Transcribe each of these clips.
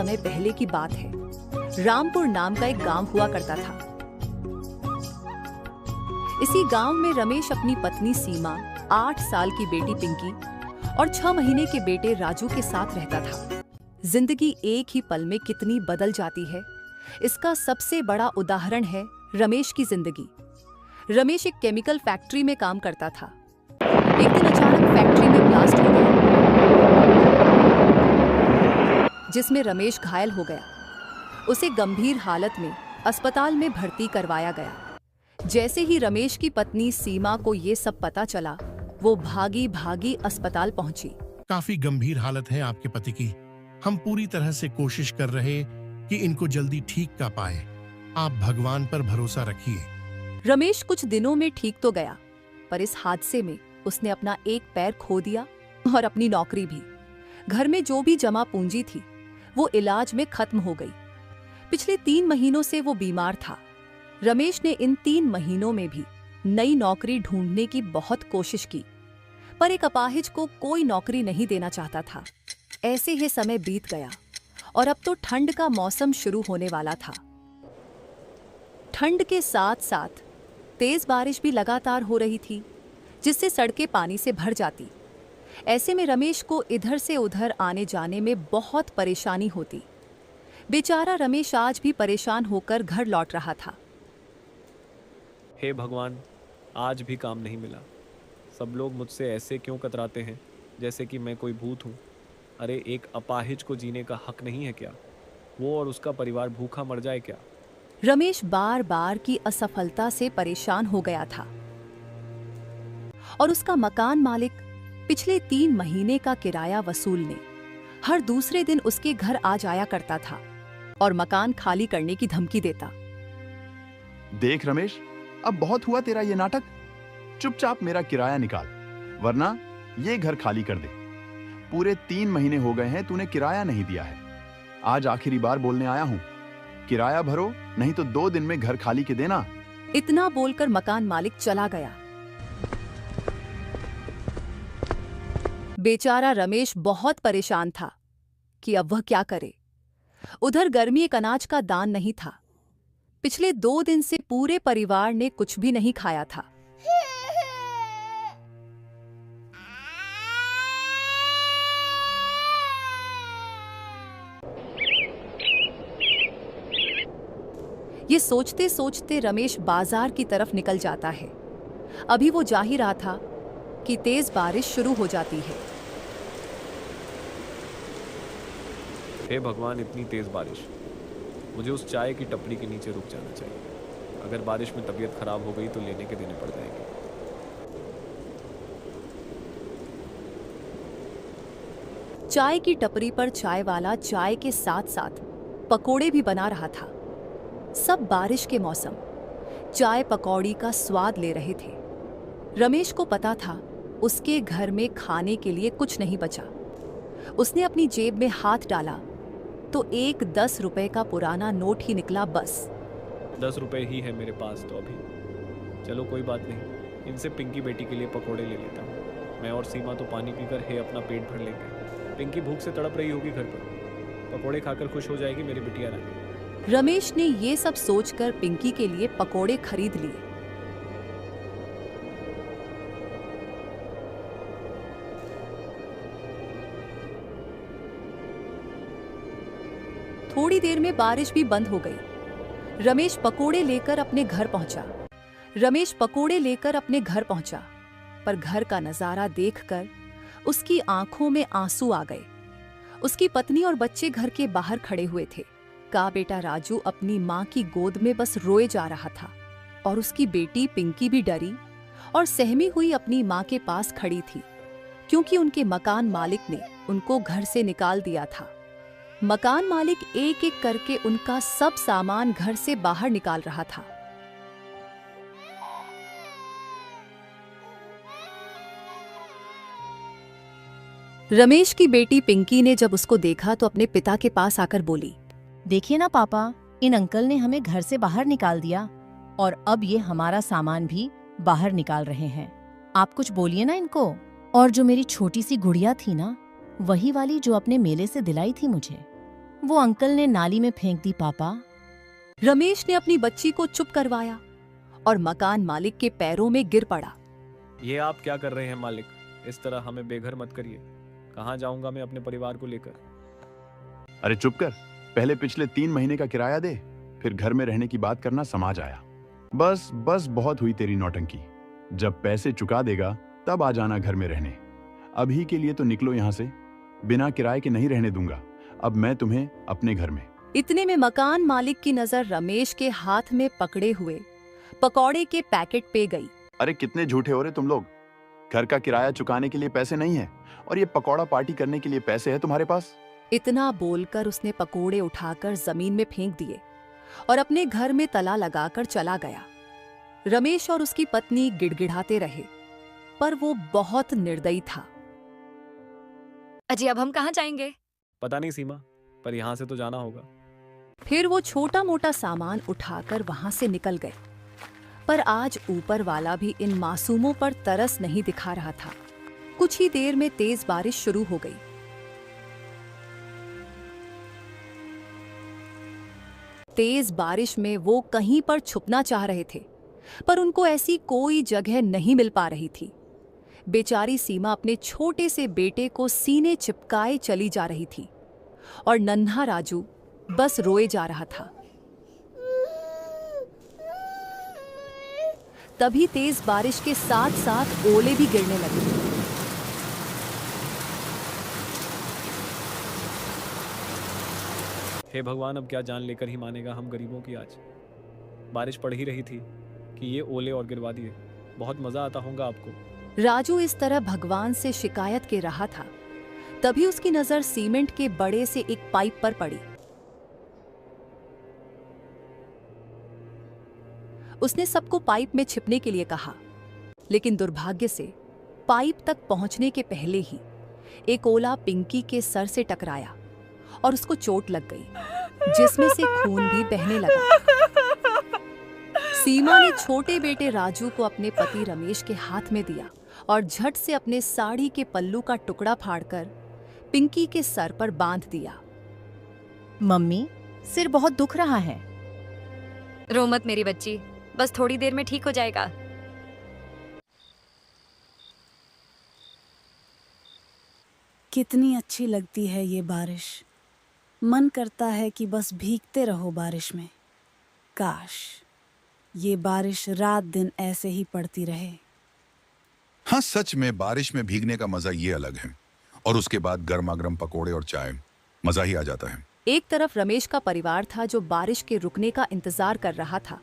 समय पहले की बात है। रामपुर नाम का एक गांव हुआ करता था। इसी गांव में रमेश अपनी पत्नी सीमा, 8 साल की बेटी पिंकी और 6 महीने के बेटे राजू के साथ रहता था। जिंदगी एक ही पल में कितनी बदल जाती है, इसका सबसे बड़ा उदाहरण है रमेश की जिंदगी। रमेश एक केमिकल फैक्ट्री में काम करता था। एक दिन अचानक फैक्ट्री में ब्लास्ट हो गया, जिसमें रमेश घायल हो गया। उसे गंभीर हालत में अस्पताल में भर्ती करवाया गया। जैसे ही रमेश की पत्नी सीमा को ये सब पता चला, वो भागी भागी अस्पताल पहुंची। काफी गंभीर हालत है आपके पति की। हम पूरी तरह से कोशिश कर रहे कि इनको जल्दी ठीक कर पाए। आप भगवान पर भरोसा रखिए। रमेश कुछ दिनों में ठीक तो गया, पर इस हादसे में उसने अपना एक पैर खो दिया और अपनी नौकरी भी। घर में जो भी जमा पूंजी थी वो इलाज में खत्म हो गई। पिछले 3 महीनों से वो बीमार था। रमेश ने इन 3 महीनों में भी नई नौकरी ढूंढने की बहुत कोशिश की, पर एक अपाहिज को कोई नौकरी नहीं देना चाहता था। ऐसे ही समय बीत गया और अब तो ठंड का मौसम शुरू होने वाला था। ठंड के साथ साथ तेज बारिश भी लगातार हो रही थी, जिससे सड़कें पानी से भर जाती। ऐसे में रमेश को इधर से उधर आने जाने में बहुत परेशानी होती। बेचारा रमेश आज भी परेशान होकर घर लौट रहा था। हे भगवान, आज भी काम नहीं मिला। सब लोग मुझसे ऐसे क्यों कतराते हैं, जैसे कि मैं कोई भूत हूँ। अरे एक अपाहिज को जीने का हक नहीं है क्या? वो और उसका परिवार भूखा मर जाए क्या? रमेश बार बार की असफलता से परेशान हो गया था और उसका मकान मालिक पिछले 3 महीने का किराया वसूलने हर दूसरे दिन उसके घर आ जाया करता था और मकान खाली करने की धमकी देता। देख रमेश, अब बहुत हुआ तेरा ये नाटक। चुपचाप मेरा किराया निकाल, वरना ये घर खाली कर दे। पूरे 3 महीने हो गए हैं तूने किराया नहीं दिया है। आज आखिरी बार बोलने आया हूँ, किराया भरो, नहीं तो 2 दिन में घर खाली के देना। इतना बोलकर मकान मालिक चला गया। बेचारा रमेश बहुत परेशान था कि अब वह क्या करे। उधर गर्मी एक अनाज का दान नहीं था। पिछले 2 दिन से पूरे परिवार ने कुछ भी नहीं खाया था। ये सोचते सोचते रमेश बाजार की तरफ निकल जाता है। अभी वो जा ही रहा था कि तेज बारिश शुरू हो जाती है। हे भगवान, इतनी तेज बारिश। मुझे उस चाय की टपरी के नीचे रुक जाना चाहिए। अगर बारिश में तबीयत खराब हो गई तो लेने के देने पड़ जाएंगे। चाय की टपरी पर चाय वाला चाय के साथ साथ पकोड़े भी बना रहा था। सब बारिश के मौसम चाय पकौड़ी का स्वाद ले रहे थे। रमेश को पता था उसके घर में खाने के लिए कुछ नहीं बचा। उसने अपनी जेब में हाथ डाला तो एक 10 रुपए का पुराना नोट ही निकला। बस 10 रुपए ही है मेरे पास तो अभी। चलो कोई बात नहीं, इनसे पिंकी बेटी के लिए पकोड़े ले लेता हूँ। मैं और सीमा तो पानी पीकर हे अपना पेट भर लेंगे। पिंकी भूख से तड़प रही होगी घर पर, पकोड़े खाकर खुश हो जाएगी मेरी बिटिया रानी। रमेश ने ये सब सोचकर पिंकी के लिए पकोड़े खरीद लिए। थोड़ी देर में बारिश भी बंद हो गई। रमेश पकोड़े लेकर अपने घर पहुंचा, पर घर का नजारा देखकर उसकी आंखों में आंसू आ गए। उसकी पत्नी और बच्चे घर के बाहर खड़े हुए थे। का बेटा राजू अपनी माँ की गोद में बस रोए जा रहा था और उसकी बेटी पिंकी भी डरी और सहमी हुई अपनी माँ के पास खड़ी थी, क्योंकि उनके मकान मालिक ने उनको घर से निकाल दिया था। मकान मालिक एक एक करके उनका सब सामान घर से बाहर निकाल रहा था। रमेश की बेटी पिंकी ने जब उसको देखा तो अपने पिता के पास आकर बोली, देखिए ना पापा, इन अंकल ने हमें घर से बाहर निकाल दिया और अब ये हमारा सामान भी बाहर निकाल रहे हैं। आप कुछ बोलिए ना इनको। और जो मेरी छोटी सी गुड़िया थी ना, वही वाली जो अपने मेले से दिलाई थी मुझे, वो अंकल ने नाली में फेंक दी पापा। रमेश ने अपनी बच्ची को चुप करवाया और मकान मालिक के पैरों में गिर पड़ा। ये आप क्या कर रहे हैं मालिक? इस तरह हमें बेघर मत करिए। कहाँ जाऊंगा मैं अपने परिवार को लेकर? अरे चुप कर, पहले पिछले 3 महीने का किराया दे, फिर घर में रहने की बात करना समाज आया। बस बस बहुत हुई तेरी नौटंकी। जब पैसे चुका देगा तब आ जाना घर में रहने। अभी के लिए तो निकलो यहाँ से, बिना किराए के नहीं रहने दूंगा अब मैं तुम्हें अपने घर में। इतने में मकान मालिक की नजर रमेश के हाथ में पकड़े हुए पकौड़े के पैकेट पे गई। अरे कितने झूठे हो रहे तुम लोग। घर का किराया चुकाने के लिए पैसे नहीं है और ये पकौड़ा पार्टी करने के लिए पैसे है तुम्हारे पास। इतना बोलकर उसने पकोड़े उठाकर जमीन में फेंक दिए और अपने घर में तला लगाकर चला गया। रमेश और उसकी पत्नी गिड़गिड़ाते रहे, पर वो बहुत निर्दयी था। अजी अब हम कहाँ जाएंगे? पता नहीं सीमा, पर यहाँ से तो जाना होगा। फिर वो छोटा मोटा सामान उठाकर वहां से निकल गए। पर आज ऊपर वाला भी इन मासूमों पर तरस नहीं दिखा रहा था। कुछ ही देर में तेज बारिश शुरू हो गई। तेज बारिश में वो कहीं पर छुपना चाह रहे थे, पर उनको ऐसी कोई जगह नहीं मिल पा रही थी। बेचारी सीमा अपने छोटे से बेटे को सीने चिपकाए चली जा रही थी और नन्हा राजू बस रोए जा रहा था। तभी तेज बारिश के साथ साथ ओले भी गिरने लगे। हे भगवान, अब क्या जान लेकर ही मानेगा हम गरीबों की आज। बारिश पड़ ही रही थी कि ये ओले और गिरवा दिए। बहुत मजा आता होगा आपको। राजू इस तरह भगवान से शिकायत के रहा था, तभी उसकी नजर सीमेंट के बड़े से एक पाइप पर पड़ी। उसने सबको पाइप में छिपने के लिए कहा, लेकिन दुर्भाग्य से पाइप तक पहुंचने के पहले ही एक ओला पिंकी के सर से टकराया और उसको चोट लग गई, जिसमें से खून भी बहने लगा। सीमा ने छोटे बेटे राजू को अपने पति रमेश के हाथ में दिया और झट से अपने साड़ी के पल्लू का टुकड़ा फाड़कर पिंकी के सर पर बांध दिया। मम्मी, सिर बहुत दुख रहा है। रो मत मेरी बच्ची, बस थोड़ी देर में ठीक हो जाएगा। कितनी अच्छी लगती है ये बारिश। मन करता है कि बस भीगते रहो बारिश में। काश ये बारिश रात दिन ऐसे ही पड़ती रहे। हाँ, सच में बारिश में भीगने का मजा ये अलग है, और उसके बाद गर्मा गर्म पकोड़े और चाय, मजा ही आ जाता है। एक तरफ रमेश का परिवार था जो बारिश के रुकने का इंतजार कर रहा था,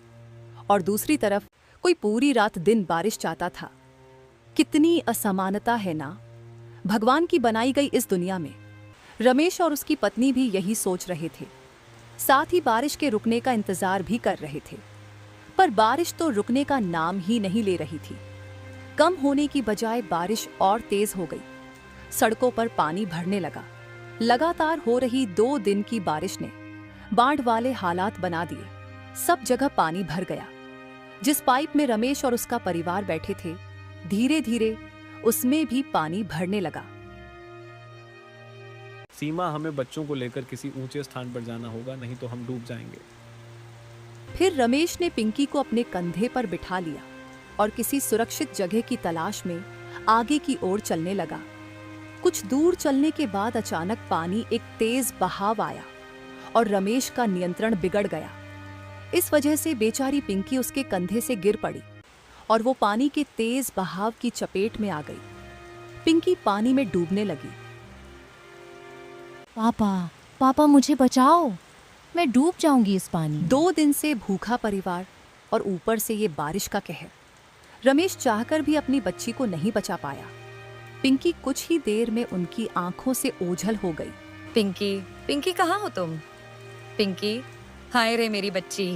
और दूसरी तरफ कोई पूरी रात दिन बारिश चाहता था। कितनी असमानता है ना भगवान की बनाई गई इस दुनिया में। रमेश और उसकी पत्नी भी यही सोच रहे थे, साथ ही बारिश के रुकने का इंतजार भी कर रहे थे। पर बारिश तो रुकने का नाम ही नहीं ले रही थी। कम होने की बजाय बारिश और तेज हो गई। सड़कों पर पानी भरने लगा। लगातार हो रही 2 दिन की बारिश ने बाढ़ वाले हालात बना दिए। सब जगह पानी भर गया। जिस पाइप में रमेश और उसका परिवार बैठे थे, धीरे धीरे उसमें भी पानी भरने लगा। सीमा, हमें बच्चों को लेकर किसी ऊंचे स्थान पर जाना होगा, नहीं तो हम डूब जाएंगे। फिर रमेश ने पिंकी को अपने कंधे पर बिठा लिया और किसी सुरक्षित जगह की तलाश में आगे की ओर चलने लगा। कुछ दूर चलने के बाद अचानक पानी एक तेज बहाव आया और रमेश का नियंत्रण बिगड़ गया। इस वजह से बेचारी पिंकी उसके कंधे से गिर पड़ी और वो पानी के तेज बहाव की चपेट में आ गई। पिंकी पानी में डूबने लगी। पापा, पापा मुझे बचाओ, मैं डूब जाऊंगी इस पानी। 2 दिन से भूखा परिवार और ऊपर से ये बारिश का कहर। रमेश चाहकर भी अपनी बच्ची को नहीं बचा पाया। पिंकी कुछ ही देर में उनकी आंखों से ओझल हो गई। पिंकी, पिंकी कहाँ हो तुम? पिंकी, हाय रे मेरी बच्ची।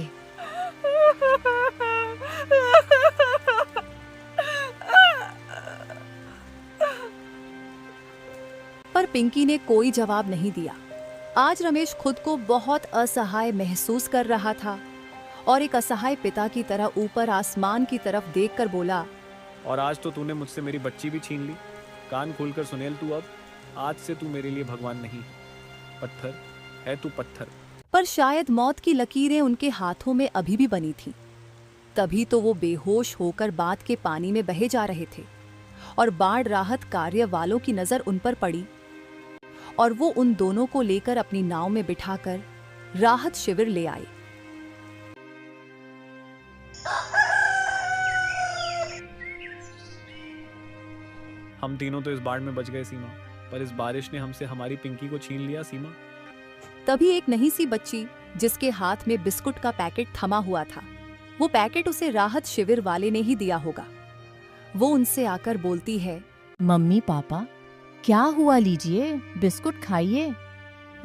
पर पिंकी ने कोई जवाब नहीं दिया। आज रमेश खुद को बहुत असहाय महसूस कर रहा था और एक असहाय पिता की तरह ऊपर आसमान की तरफ देखकर बोला, और आज तो तूने मुझसे मेरी बच्ची भी छीन ली। कान खोलकर सुनेल तू अब। आज से तू मेरे लिए भगवान नहीं, पत्थर है तू पत्थर। पर शायद मौत की लकीरें उनके हाथों में अभी भी बनी थीं। तभी तो वो बेहोश होकर बांध के पानी में बहे जा रहे थे और बाढ़ राहत कार्य वालों की नजर उन पर पड़ी और वो उन दोनों को लेकर अपनी नाव में बिठाकर राहत शिविर ले आए। हम तीनों तो इस बाढ़ में बच गए सीमा, पर इस बारिश ने हमसे हमारी पिंकी को छीन लिया सीमा। तभी एक नन्ही सी बच्ची जिसके हाथ में बिस्कुट का पैकेट थमा हुआ था, वो पैकेट उसे राहत शिविर वाले ने ही दिया होगा। वो उनसे आकर बोलती है, मम्मी पापा क्या हुआ, लीजिए बिस्कुट खाइए।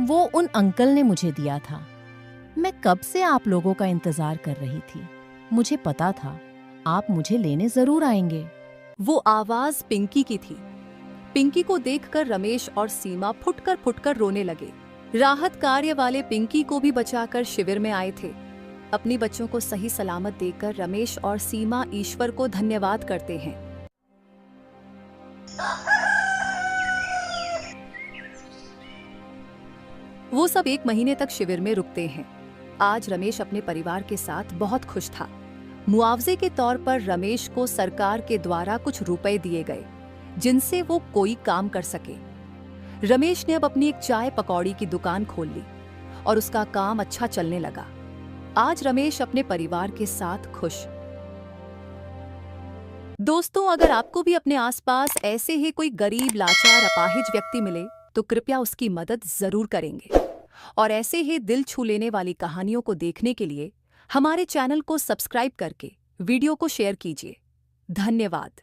वो उन अंकल ने मुझे दिया था। मैं कब से आप लोगों का इंतजार कर रही थी। मुझे पता था आप मुझे लेने जरूर आएंगे। वो आवाज पिंकी की थी। पिंकी को देखकर रमेश और सीमा फुटकर रोने लगे। राहत कार्य वाले पिंकी को भी बचाकर शिविर में आए थे। अपनी बच्चों को सही सलामत देखकर रमेश और सीमा ईश्वर को धन्यवाद करते हैं। वो सब 1 महीने तक शिविर में रुकते हैं। आज रमेश अपने परिवार के साथ बहुत खुश था। मुआवजे के तौर पर रमेश को सरकार के द्वारा कुछ रुपए दिए गए जिनसे वो कोई काम कर सके। रमेश ने अब अपनी एक चाय पकौड़ी की दुकान खोल ली और उसका काम अच्छा चलने लगा। आज रमेश अपने परिवार के साथ खुश। दोस्तों, अगर आपको भी अपने आसपास ऐसे ही कोई गरीब, लाचार, अपाहिज व्यक्ति मिले तो कृपया उसकी मदद जरूर करेंगे। और ऐसे ही दिल छू लेने वाली कहानियों को देखने के लिए हमारे चैनल को सब्सक्राइब करके वीडियो को शेयर कीजिए। धन्यवाद।